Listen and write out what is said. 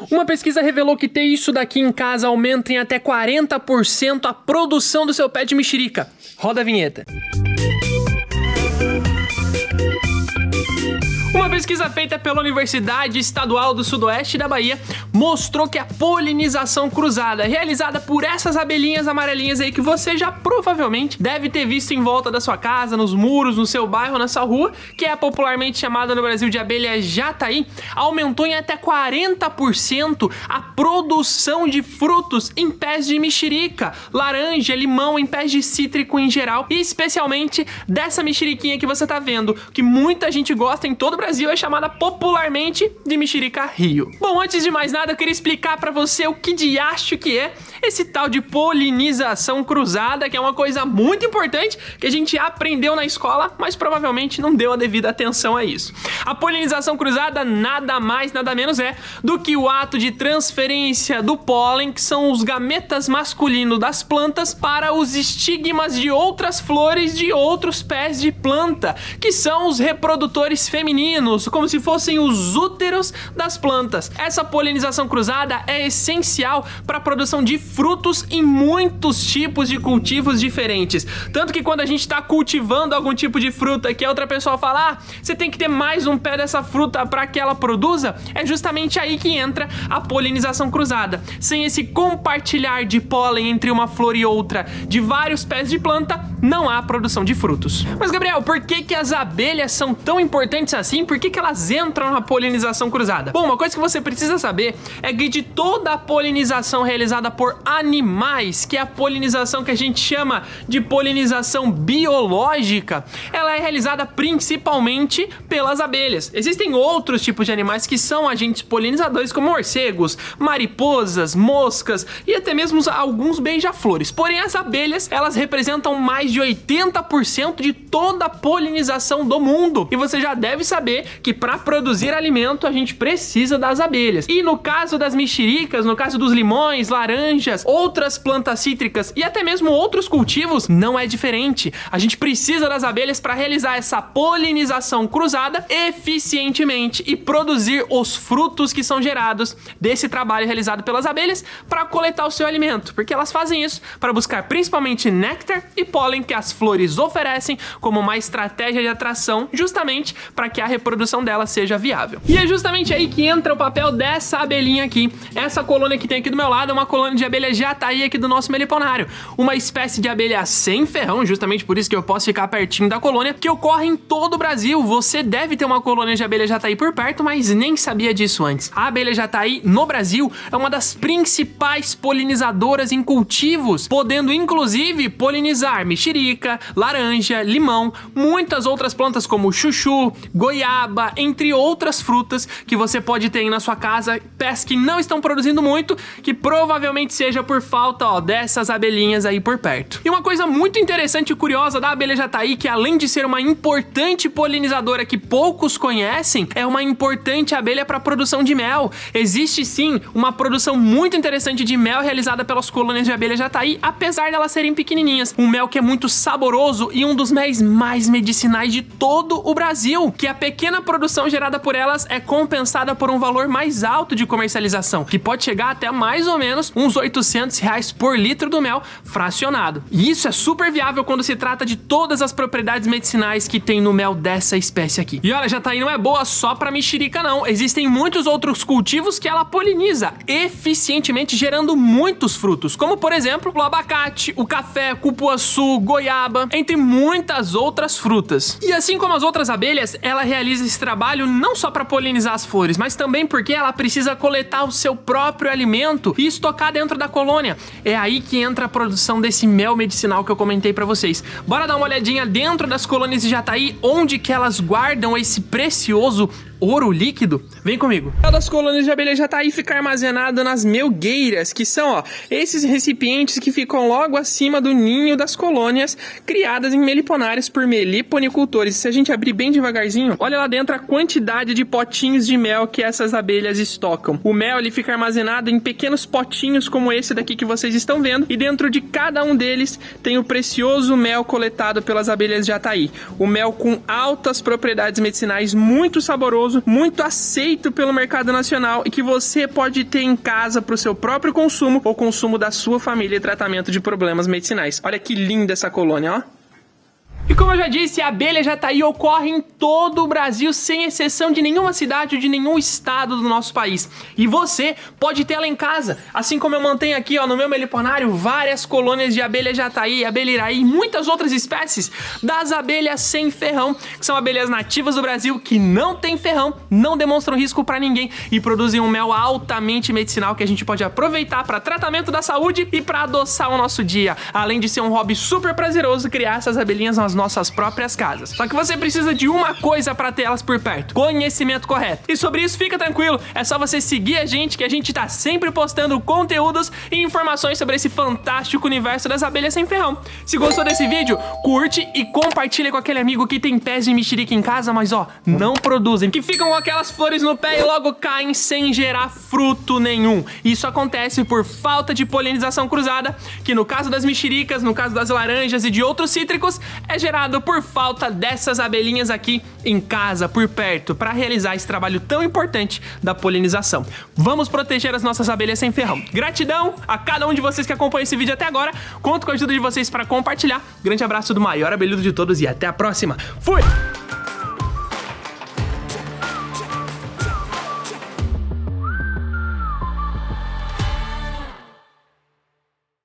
Uma pesquisa revelou que ter isso daqui em casa aumenta em até 40% a produção do seu pé de mexerica. Roda a vinheta. Uma pesquisa feita pela Universidade Estadual do Sudoeste da Bahia mostrou que a polinização cruzada, realizada por essas abelhinhas amarelinhas aí que você já provavelmente deve ter visto em volta da sua casa, nos muros, no seu bairro, na sua rua, que é popularmente chamada no Brasil de abelha jataí, aumentou em até 40% a produção de frutos em pés de mexerica, laranja, limão, em pés de cítrico em geral, e especialmente dessa mexeriquinha que você tá vendo, que muita gente gosta em todo o Brasil, é chamada popularmente de mexerica Rio. Bom, antes de mais nada, eu queria explicar pra você o que de acho que é esse tal de polinização cruzada, que é uma coisa muito importante que a gente aprendeu na escola, mas provavelmente não deu a devida atenção a isso. A polinização cruzada nada mais, nada menos é do que o ato de transferência do pólen, que são os gametas masculinos das plantas, para os estigmas de outras flores de outros pés de planta, que são os reprodutores femininos, como se fossem os úteros das plantas. Essa polinização cruzada é essencial para a produção de frutos em muitos tipos de cultivos diferentes. Tanto que quando a gente está cultivando algum tipo de fruta que a outra pessoa fala, você tem que ter mais um pé dessa fruta para que ela produza, é justamente aí que entra a polinização cruzada. Sem esse compartilhar de pólen entre uma flor e outra de vários pés de planta, não há produção de frutos. Mas Gabriel, por que as abelhas são tão importantes assim? Por que elas entram na polinização cruzada? Bom, uma coisa que você precisa saber é que de toda a polinização realizada por animais, que é a polinização que a gente chama de polinização biológica, ela é realizada principalmente pelas abelhas. Existem outros tipos de animais que são agentes polinizadores, como morcegos, mariposas, moscas e até mesmo alguns beija-flores. Porém, as abelhas, elas representam mais de 80% de toda a polinização do mundo. E você já deve saber que para produzir alimento a gente precisa das abelhas. E no caso das mexericas, no caso dos limões, laranjas, outras plantas cítricas e até mesmo outros cultivos, não é diferente. A gente precisa das abelhas para realizar essa polinização cruzada eficientemente e produzir os frutos que são gerados desse trabalho realizado pelas abelhas para coletar o seu alimento, porque elas fazem isso para buscar principalmente néctar e pólen que as flores oferecem como uma estratégia de atração, justamente para que a reprodução dela seja viável. E é justamente aí que entra o papel dessa abelhinha aqui. Essa colônia que tem aqui do meu lado é uma colônia de abelha jataí aqui do nosso meliponário, uma espécie de abelha sem ferrão, justamente por isso que eu posso ficar pertinho da colônia, que ocorre em todo o Brasil. Você deve ter uma colônia de abelha jataí por perto, mas nem sabia disso antes. A abelha jataí no Brasil é uma das principais polinizadoras em cultivos, podendo inclusive polinizar mexerica, laranja, limão, muitas outras plantas como chuchu, goiaba, entre outras frutas que você pode ter aí na sua casa, pés que não estão produzindo muito, que provavelmente seja por falta dessas abelhinhas aí por perto. E uma coisa muito interessante e curiosa da abelha jataí, que além de ser uma importante polinizadora que poucos conhecem, é uma importante abelha para a produção de mel. Existe sim uma produção muito interessante de mel realizada pelas colônias de abelha jataí, apesar de elas serem pequenininhas. Um mel que é muito saboroso e um dos méis mais medicinais de todo o Brasil, que a pequena produção gerada por elas é compensada por um valor mais alto de comercialização, que pode chegar até mais ou menos uns R$800 por litro do mel fracionado. E isso é super viável quando se trata de todas as propriedades medicinais que tem no mel dessa espécie aqui. E olha, jataí não é boa só pra mexerica não, existem muitos outros cultivos que ela poliniza eficientemente, gerando muitos frutos, como por exemplo o abacate, o café, cupuaçu, goiaba, entre muitas outras frutas. E assim como as outras abelhas, ela realiza esse trabalho não só para polinizar as flores, mas também porque ela precisa coletar o seu próprio alimento e estocar dentro da colônia. É aí que entra a produção desse mel medicinal que eu comentei para vocês. Bora dar uma olhadinha dentro das colônias de jataí, onde que elas guardam esse precioso ouro líquido? Vem comigo. O das colônias de abelha jataí fica armazenado nas melgueiras, que são esses recipientes que ficam logo acima do ninho das colônias criadas em meliponários por meliponicultores. Se a gente abrir bem devagarzinho, olha lá dentro a quantidade de potinhos de mel que essas abelhas estocam. O mel ele fica armazenado em pequenos potinhos como esse daqui que vocês estão vendo, e dentro de cada um deles tem o precioso mel coletado pelas abelhas jataí. O mel com altas propriedades medicinais, muito saboroso prazeroso, muito aceito pelo mercado nacional e que você pode ter em casa para o seu próprio consumo ou consumo da sua família e tratamento de problemas medicinais. Olha que linda essa colônia, ó. E como eu já disse, a abelha jataí ocorre em todo o Brasil, sem exceção de nenhuma cidade ou de nenhum estado do nosso país. E você pode ter ela em casa, assim como eu mantenho aqui, ó, no meu meliponário, várias colônias de abelha jataí, abelha iraí e muitas outras espécies das abelhas sem ferrão, que são abelhas nativas do Brasil que não tem ferrão, não demonstram risco para ninguém e produzem um mel altamente medicinal que a gente pode aproveitar para tratamento da saúde e para adoçar o nosso dia. Além de ser um hobby super prazeroso, criar essas abelhinhas nas nossas próprias casas. Só que você precisa de uma coisa para ter elas por perto: conhecimento correto. E sobre isso, fica tranquilo, é só você seguir a gente, que a gente tá sempre postando conteúdos e informações sobre esse fantástico universo das abelhas sem ferrão. Se gostou desse vídeo, curte e compartilha com aquele amigo que tem pés de mexerica em casa, mas ó, não produzem, que ficam com aquelas flores no pé e logo caem sem gerar fruto nenhum. Isso acontece por falta de polinização cruzada, que no caso das mexericas, no caso das laranjas e de outros cítricos, é gerado por falta dessas abelhinhas aqui em casa, por perto, para realizar esse trabalho tão importante da polinização. Vamos proteger as nossas abelhas sem ferrão. Gratidão a cada um de vocês que acompanhou esse vídeo até agora. Conto com a ajuda de vocês para compartilhar. Grande abraço do maior abelhudo de todos e até a próxima. Fui!